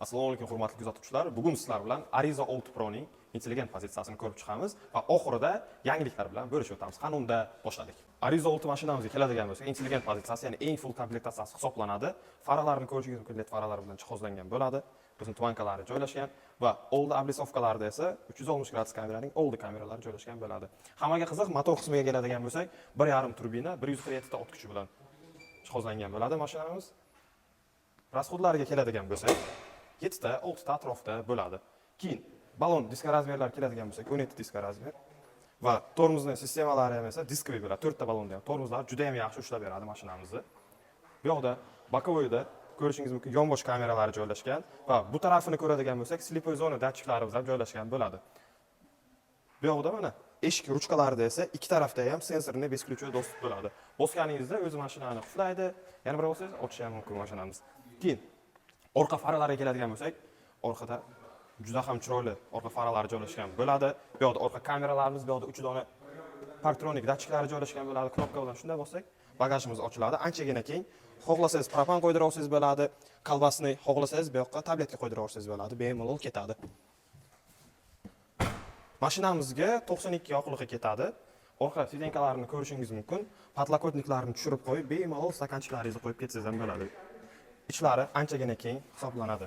Assalomu alaykum hurmatli kuzatuvchilar. Bugun sizlar bilan Ariza 6 Pro'ning intelligent pozitsiyasini ko'rib chiqamiz va oxirida yangiliklar bilan bo'lishib o'tamiz. Qani unda boshladik. Ariza 6 mashinamizga keladigan bo'lsak, intelligent pozitsiyasi, ya'ni eng full komplektatsiyasi hisoblanadi. Faralarni ko'rishingiz mumkin, LED faralar bilan jihozlangan bo'ladi. O'zining tuvankalari joylashgan va old oblisovkalarda esa 360 gradus kameraning old kameralari joylashgan bo'ladi. Hammaga qiziq, motor qismiga keladigan bo'lsak, 1.5 turbina, 147 ta o't kuchi bilan jihozlangan bo'ladi mashinamiz. Rasxodlariga keladigan bo'lsak, 7 ta, 6 ta atrofda bo'ladi. Keyin balon diska razmerlari keladigan bo'lsak, 17 diska razmer va tormozning sistemalari ham esa diskoviy bo'ladi. 4 ta balonda ham tormozlar juda ham yaxshi ushlab beradi mashinamizni. Bu yoqda bokovoyda ko'rishingiz mumkin yonbosh kameralari joylashgan va bu tarafini ko'radigan bo'lsak, slipoy zona datchiklarimiz ham joylashgan bo'ladi. Bu yoqda mana eshik ruchkalarida esa ikki tarafda ham sensorli besklyuchoy dostуп bo'ladi. Bosganingizda o'zi mashinani qulflaydi, yana bir bo'lsangiz ochish ham mumkin mashinamiz. Keyin orqa faralariga keladigan bo'lsak, orqada juda ham chiroyli orqa faralari joylashgan bo'ladi. Bu yoqda orqa kameralarimiz, bu yoqda 3 dona parktronik datchiklari joylashgan bo'ladi. Knopka bilan shunday bossak, bagajimiz ochiladi. Anchagina keng. Xohlasangiz propan qo'ydira olsangiz bo'ladi. Kolbasni xohlasangiz bu yoqqa tabletga qo'ydira olsangiz bo'ladi. Bemalol ketadi. Mashinamizga 92 yoqilg'i ketadi. Orqa sidenkalarini ko'rishingiz mumkin. Patlakotniklarni tushirib qo'yib, bemalol stakanchiklaringizni qo'yib ketsangiz ham bo'ladi. Ichlari anchagina keng hisoblanadi.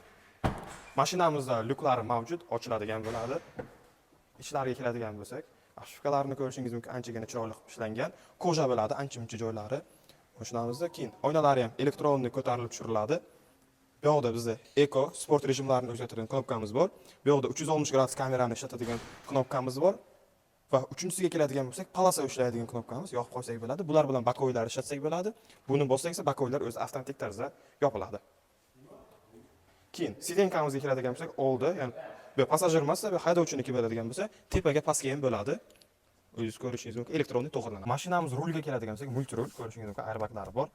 Mashinamizda lyuklari mavjud, ochiladigan bo'ladi. Ichlariga keladigan bo'lsak, ashufkalarni ko'rishingiz mumkin, anchagina chiroyli ishlangan. Koja bo'ladi, ancha-muncha joylari. Mashinamizda keyin oynalari ham elektronli ko'tarilib tushiriladi. Bu yoqda bizda Eco sport rejimlarini o'zgartiradigan knopkamiz bor. Bu yoqda 360 gradus kamerani ishlatadigan knopkamiz bor. Va uchinchisiga keladigan bo'lsak, palasa ushlaydigan knopkamiz yoqib qo'ysak bo'ladi. Bular bilan bokovoylar ishlatsak bo'ladi. Buni bossak esa bokovoylar o'zi avtomatik tarzda yopiladi. Keyin sidenkamizga keladigan bo'lsak, oldi, ya'ni bu passajir emas, bu haydovchiniki bo'ladigan bo'lsa, tepaga pastga ham bo'ladi. O'zingiz ko'rishingiz mumkin, elektronli to'g'rilanadi. Mashinamiz rulga keladigan bo'lsak, multirul, ko'rishingiz mumkin, airbaglari bor.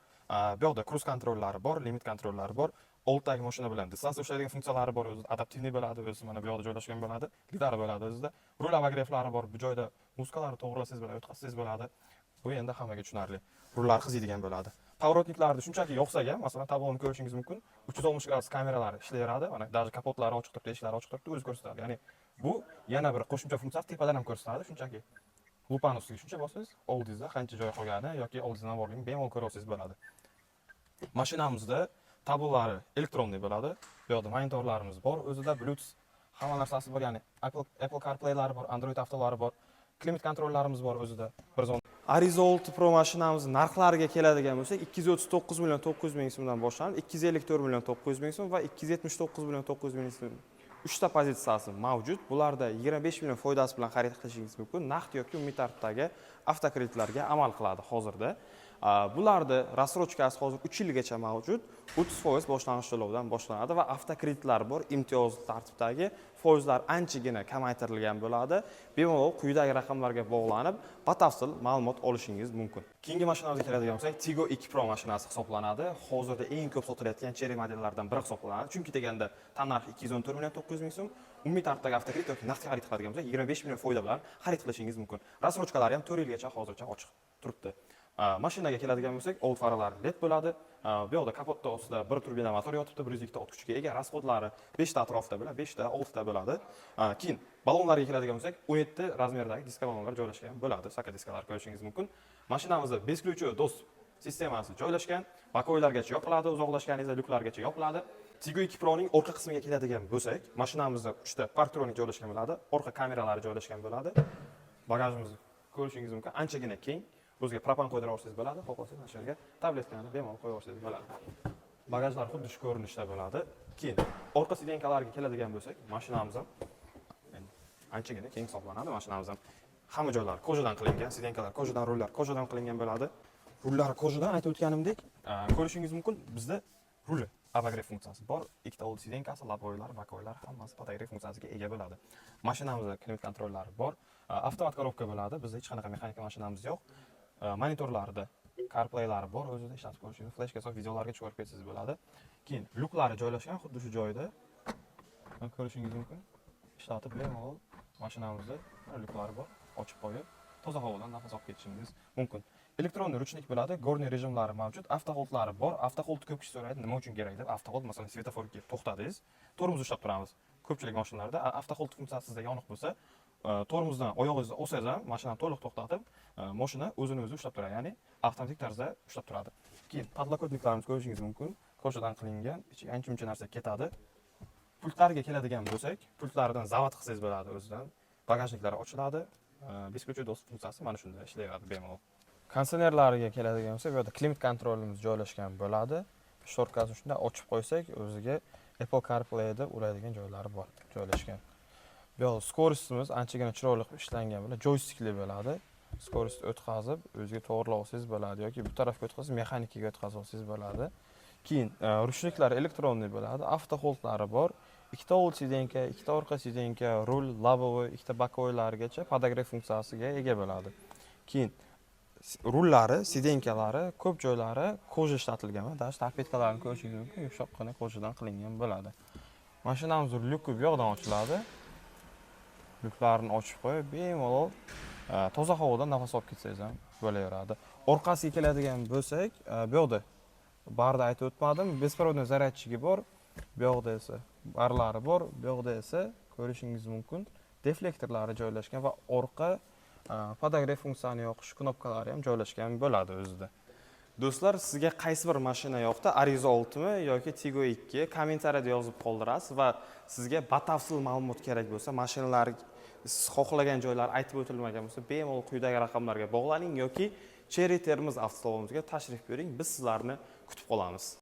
Bu yoqda cruise kontrollari bor, limit kontrollari bor. Olddagi mashina bilan distansiya ushlaydigan funksiyalari bor, o'zi adaptivniy bo'ladi, o'zi mana bu yoqda joylashgan bo'ladi. Lidari bo'ladi o'zida. Rul obogreflari bor, bu joyda muzikalarni to'g'rilasangiz bo'ladi, o'tkazsangiz bo'ladi. Bu endi hammaga tushunarli. Rullar qiziydigan bo'ladi. Pavorotniklarni shunchaki yoqsak ham, masalan, tabloni ko'rishingiz mumkin, 360 gradus kameralari ishlayveradi. Mana даже kapotlari ochiq turibdi, eshiklari ochiq turibdi, o'zi ko'rsatadi. Ya'ni bu yana bir qo'shimcha funksiyasi tepadan ham ko'rsatadi, shunchaki. Lupani ustiga shuncha bossangiz, oldingizda qancha joy qolgani yoki oldingizdan borligini bemalol ko'ra olsangiz bo'ladi. Mashinamizda tablolari elektronli bo'ladi. Bu yoqda monitorlarimiz bor, o'zida Bluetooth hamma narsasi bor, ya'ni Apple CarPlay'lari bor, Android avtolari bor, klimat kontrollarimiz bor o'zida. Bir zon. Ariza 6 Pro mashinamiz narxlariga keladigan bo'lsak, 239 million 900 ming so'mdan boshlanib, 254 million 900 ming so'm va 279 million 900 ming so'm. 3 ta pozitsiyasi mavjud. Bularda 25 million foydasi bilan xarid qilishingiz mumkin. Naqd yoki umumiy tartibdagi avtokreditlarga amal qiladi hozirda. Bularda rassrochkasi hozir 3 yilgacha mavjud. 30% boshlang'ich to'lovdan boshlanadi va avtokreditlar bor. Imtiyozli tartibdagi foizlar anchagina kamaytirilgan bo'ladi. Bemalol quyidagi raqamlarga bog'lanib, batafsil ma'lumot olishingiz mumkin. Keyingi mashinamizga keladigan bo'lsak, Tigo 2 Pro mashinasi hisoblanadi. Hozirda eng ko'p sotilayotgan cherry modellardan biri hisoblanadi. Chunki deganda tannarxi 214 million 900 ming so'm, umumiy tartibdagi avtokredit yoki naqd xarid qiladigan bo'lsak, 25 million foyda bilan xarid qilishingiz mumkin. Rassrochkalari ham 4 yilgacha hozircha ochiq turibdi. Mashinaga keladigan bo'lsak, old faralari LED bo'ladi. Bu yoqda kapotda ostida bir turbina motor yotibdi, 102 ta o't kuchiga ega. Rasxodlari 5 ta atrofda bo'ladi, 5 ta, 6 ta bo'ladi. Keyin balonlarga keladigan bo'lsak, 17 razmerdagi diska balonlar joylashgan bo'ladi. Saka diskalar ko'rishingiz mumkin. Mashinamizda besklyuchoy dostуп sistemasi joylashgan. Bakoylargacha yopiladi, uzoqlashganingizda lyuklargacha yopiladi. Tigo 2 Pro'ning orqa qismiga keladigan bo'lsak, mashinamizda 3 ta parktronik joylashgan bo'ladi, orqa kameralari joylashgan bo'ladi. Bagajimizni ko'rishingiz mumkin, anchagina keng. O'ziga propan qo'ydira olsangiz bo'ladi, xohlasangiz mana shu yerga tabletlarni bemalol qo'ya olsangiz bo'ladi. Bagajlar xuddi shu ko'rinishda bo'ladi. Keyin orqa sidenkalarga keladigan bo'lsak, mashinamiz ham anchagina keng hisoblanadi. Mashinamiz ham hamma joylari kojadan qilingan, sidenkalar kojadan, rullar kojadan qilingan bo'ladi. Rullar kojadan aytib o'tganimdek, ko'rishingiz mumkin, bizda rul obogref funksiyasi bor. Ikkita old sidenkasi, laboylar, bakoylar hammasi podogrev funksiyasiga ega bo'ladi. Mashinamizda klimat kontrollari bor. Avtomat korobka bo'ladi. Bizda hech qanaqa mexanika mashinamiz yo'q. Monitorlarida CarPlay'lari bor, o'zida ishlatib ko'rishingiz, flashga solib videolarga chiqarib ketsangiz bo'ladi. Keyin lyuklari joylashgan xuddi shu joyda. Ko'rishingiz mumkin. Ishlatib bemalol mashinamizda lyuklari bor, ochib qo'yib, toza havodan nafas olib ketishingiz mumkin. Elektron ruchnik bo'ladi, gorniy rejimlari mavjud, avtoholdlari bor. Avtoholdni ko'p kishi so'raydi, nima uchun kerak deb. Avtohold masalan svetoforga to'xtadingiz, tormoz ushlab turamiz. Ko'pchilik mashinalarda avtohold funksiyasi sizda yoniq bo'lsa, tormozdan oyog'ingizni olsangiz ham mashinani to'liq to'xtatib, mashina o'zini o'zi ushlab turadi, ya'ni avtomatik tarzda ushlab turadi. Keyin podlokotniklarimizni ko'rishingiz mumkin. Ko'rsadan qilingan, ichiga ancha-muncha narsa ketadi. Pultlarga keladigan bo'lsak, pultlardan zavod qilsangiz bo'ladi o'zidan. Bagajniklari ochiladi. Беспечный достуp funksiyasi mana shunda ishlayveradi bemalol. Kondisionerlariga keladigan bo'lsak, bu yerda klimat kontrolimiz joylashgan bo'ladi. Shtorkasini shunday ochib qo'ysak, o'ziga Apple CarPlay deb uradigan joylari bor, joylashgan. Bu yoq skoristimiz anchagina chiroyli ishlangan bo'ladi, joystikli bo'ladi. Skorist o'tkazib, o'ziga to'g'rilab olsangiz bo'ladi yoki bu tarafga o'tkazib, mexanikaga o'tkazib olsangiz bo'ladi. Keyin ruchniklar elektronniy bo'ladi, avtoholdlari bor. Ikkita old sidenka, ikkita orqa sidenka, rul, labovoy, ikkita bokovoylargacha podogref funksiyasiga ega bo'ladi. Keyin rullari, sidenkalari, ko'p joylari koja ishlatilgan va dash tarpetkalarni ko'rishingiz mumkin, yumshoqqina kojadan qilingan bo'ladi. Mashinamiz lyuki bu yoqdan ochiladi. Lyuklarni ochib qo'yib, bemalol toza havodan nafas olib ketsangiz ham bo'laveradi. Orqasiga keladigan bo'lsak, bu yoqda barda aytib o'tmadim, bespirodniy zaryadchigi bor. Bu yoqda esa barlari bor, bu yoqda esa ko'rishingiz mumkin deflektorlari joylashgan va orqa podogref funksiyasini yoqish knopkalari ham joylashgan bo'ladi o'zida. Do'stlar, sizga qaysi bir mashina yoqdi? Ariza 6 mi yoki Tigo 2? Kommentariyada yozib qoldirasiz va sizga batafsil ma'lumot kerak bo'lsa, mashinalar siz xohlagan joylar aytib o'tilmagan bo'lsa, bemalol quyidagi raqamlarga bog'laning yoki Cherry Termiz avtosalonimizga tashrif buyuring. Biz sizlarni kutib qolamiz.